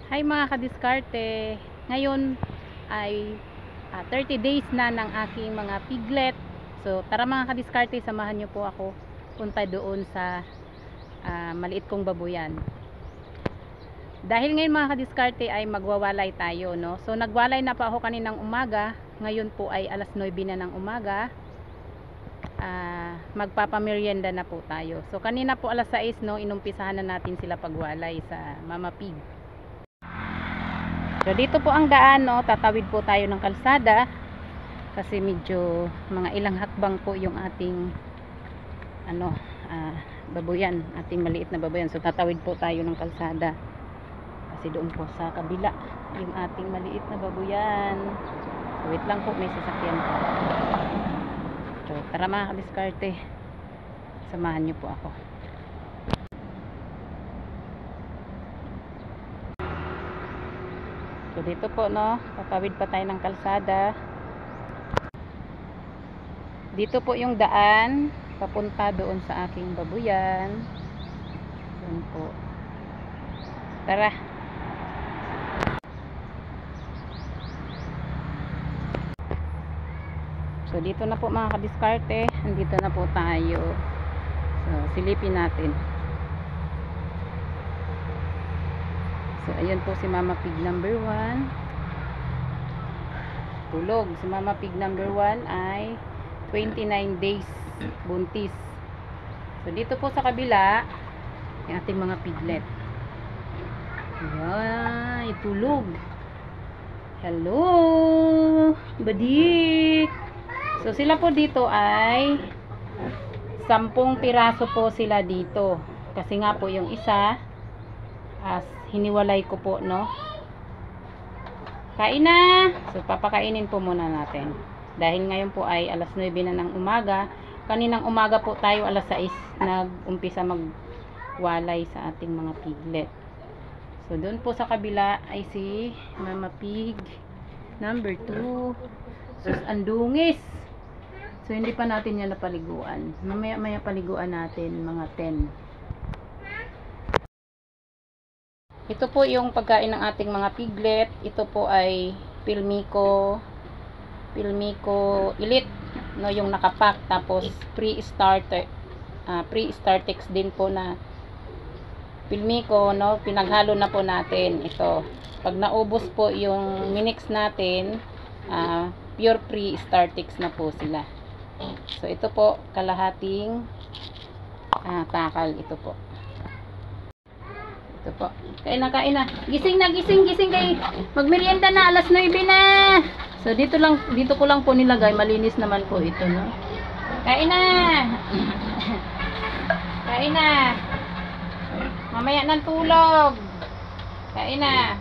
Hi mga kadiskarte. Ngayon ay 30 days na ng aking mga piglet. So tara mga kadiskarte, samahan niyo po ako punta doon sa maliit kong babuyan. Dahil ngayon mga kadiskarte ay magwawalay tayo, no? So nagwalay na pa ako kaninang umaga. Ngayon po ay alas 9 na ng umaga. Magpapamerienda na po tayo. So kanina po alas 6, no, inumpisahan na natin sila pagwalay sa Mama Pig. So dito po ang daan, no, tatawid po tayo ng kalsada kasi medyo mga ilang hakbang po yung ating babuyan, ating maliit na babuyan. So tatawid po tayo ng kalsada kasi doon po sa kabila yung ating maliit na babuyan. So wait lang po, may sasakyan po. So tara mga kadiskarte, samahan niyo po ako. So dito po, no, tatawid pa tayo ng kalsada. Dito po yung daan papunta doon sa aking babuyan. Doon po. Tara. So dito na po mga kadiskarte, andito na po tayo. So silipin natin. So ayan po si Mama Pig number 1. Tulog. Si Mama Pig number 1 ay 29 days buntis. So dito po sa kabila yung ating mga piglet. Ayan, tulog. Hello, badik. So sila po dito ay 10 piraso po sila dito. Kasi nga po yung isa hiniwalay ko po, no. Kain na. So papakainin po muna natin. Dahil ngayon po ay alas 9 na ng umaga. Kaninang umaga po tayo alas 6 nag-umpisa magwalay sa ating mga piglet. So doon po sa kabila ay si Mama Pig number 2. So andungis. So hindi pa natin yan napaliguan. Mamaya paliguan natin mga 10. Ito po yung pagkain ng ating mga piglet. Ito po ay Pilmico Elite, no, yung nakapack. Tapos pre-startex din po na Pilmico, no, pinaghalo na po natin ito. Pag naubos po yung minix natin, pure pre-startex na po sila. So ito po kalahating takal ito po. Ito po. Kain na. Gising kayo. Magmerienda na, alas 9 na. So dito ko lang po nilagay, malinis naman po ito, no. Kain na. Kain na. Mamaya nang tulog. Kain na.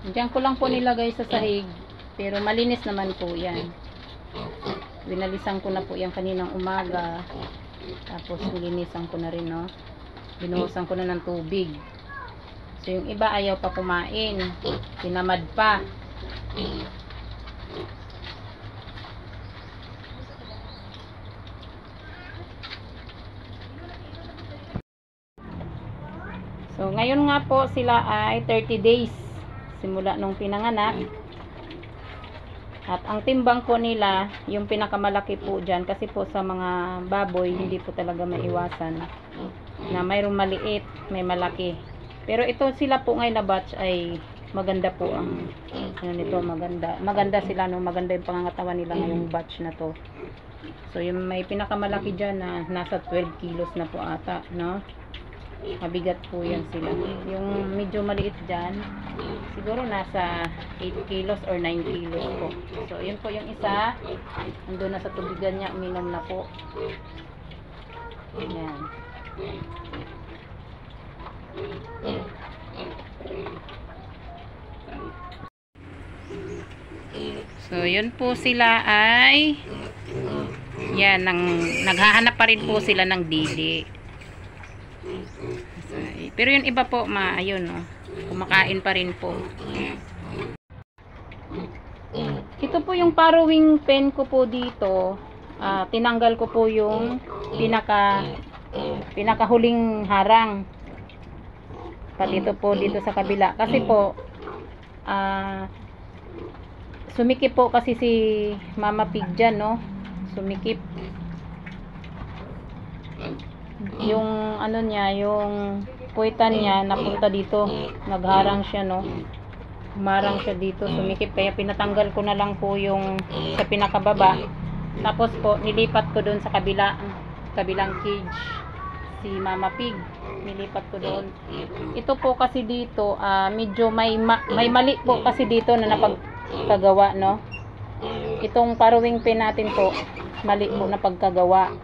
Diyan ko lang po nilagay sa sahig, pero malinis naman po yan. Binalisan ko na po yan kaninang umaga. Tapos nilinisan ko na rin, no. Binuhusan ko na ng tubig. So yung iba ayaw pa kumain, tinamad pa. So ngayon nga po sila ay 30 days simula nung pinanganak. At ang timbang po nila, yung pinakamalaki po dyan, kasi po sa mga baboy hindi po talaga maiwasan na mayroong maliit, may malaki. Pero ito sila po ngayon na batch ay maganda po ang nito, maganda sila, no, maganda yung pangangatawan nila ngayong batch na to. So yung may pinakamalaki dyan na nasa 12 kilos na po ata, no. Mabigat po yan sila. Yung medyo maliit dyan, siguro nasa 8 kilos or 9 kilos po. So yun po yung isa, nandun na sa tubigan niya, uminom na po. Ayan. So yun po sila ay yan, naghahanap pa rin po sila ng dili. Pero yung iba po, ayun, no, kumakain pa rin po. Ito po yung farrowing pen ko po dito. Tinanggal ko po yung pinakahuling harang. Pati ito po dito sa kabila. Kasi po, sumikip po kasi si Mama Pig dyan, no? Sumikip. Yung ano niya, yung puwitan niya, napunta dito. Nagharang siya, no? Humarang siya dito, sumikip. Kaya pinatanggal ko na lang po yung sa pinakababa. Tapos po, nilipat ko doon sa kabilang cage. Si Mama Pig, nilipat ko doon. Ito po kasi dito, medyo may mali po kasi dito na napagkagawa, no? Itong farrowing pen natin po, mali po na pagkagawa.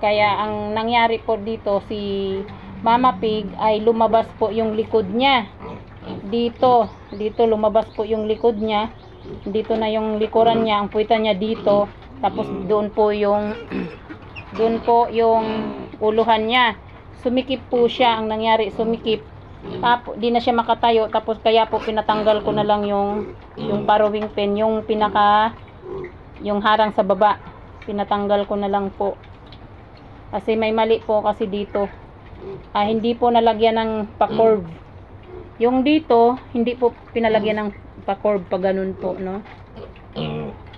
Kaya ang nangyari po dito, si Mama Pig ay lumabas po yung likod niya. Dito lumabas po yung likod niya. Dito na yung likuran niya, ang puwitan niya dito. Tapos doon po yung uluhan niya. Sumikip po siya, ang nangyari, sumikip. Tapos di na siya makatayo, tapos kaya po pinatanggal ko na lang yung farrowing pen, yung harang sa baba. Pinatanggal ko na lang po. Kasi may mali po kasi dito. Hindi po nalagyan ng pa-curve. Yung dito, hindi po pinalagyan ng pa-curve pa ganun po, no?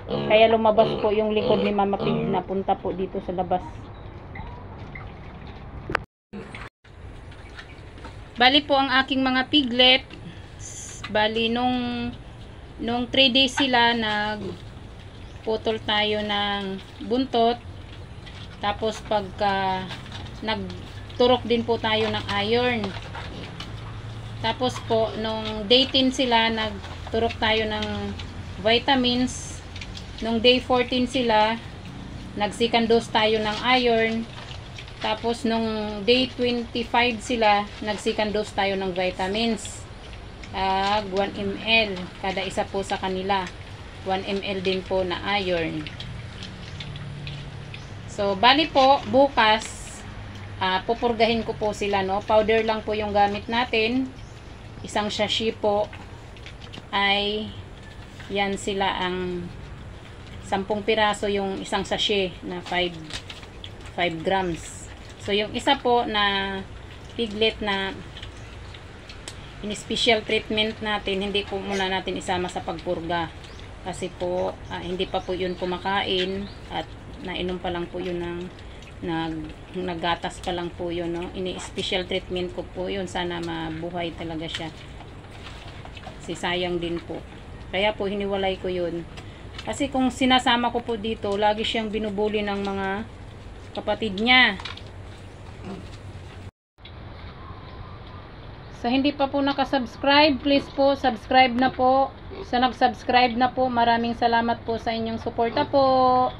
Kaya lumabas po yung likod ni Mama Pig, napunta po dito sa labas. Bali po ang aking mga piglet. Bali nung 3 days sila, nagputol tayo ng buntot. Tapos pagka nagturok din po tayo ng iron. Tapos po nung day 10 sila, nagturok tayo ng vitamins. Nung day 14 sila, nag-second dose tayo ng iron. Tapos nung day 25 sila, nag-second dose tayo ng vitamins. 1 ml kada isa po sa kanila. 1 ml din po na iron. So bali po bukas, pupurgahin ko po sila, no? Powder lang po yung gamit natin. Isang sachet po ay yan sila, ang 10 piraso yung isang sachet na 5 grams. So yung isa po na piglet na in-special treatment natin, hindi po muna natin isama sa pagpurga. Kasi po hindi pa po yun kumakain at nainom pa lang po yun ng naggatas pa lang po yun, no? Ini-special treatment ko po yun, sana mabuhay talaga siya. Kasi sayang din po. Kaya po hiniwalay ko yun. Kasi kung sinasama ko po dito, lagi siyang binubuli ng mga kapatid niya. Sa hindi pa po nakasubscribe, please po, subscribe na po. Sa nag-subscribe na po, maraming salamat po sa inyong suporta po.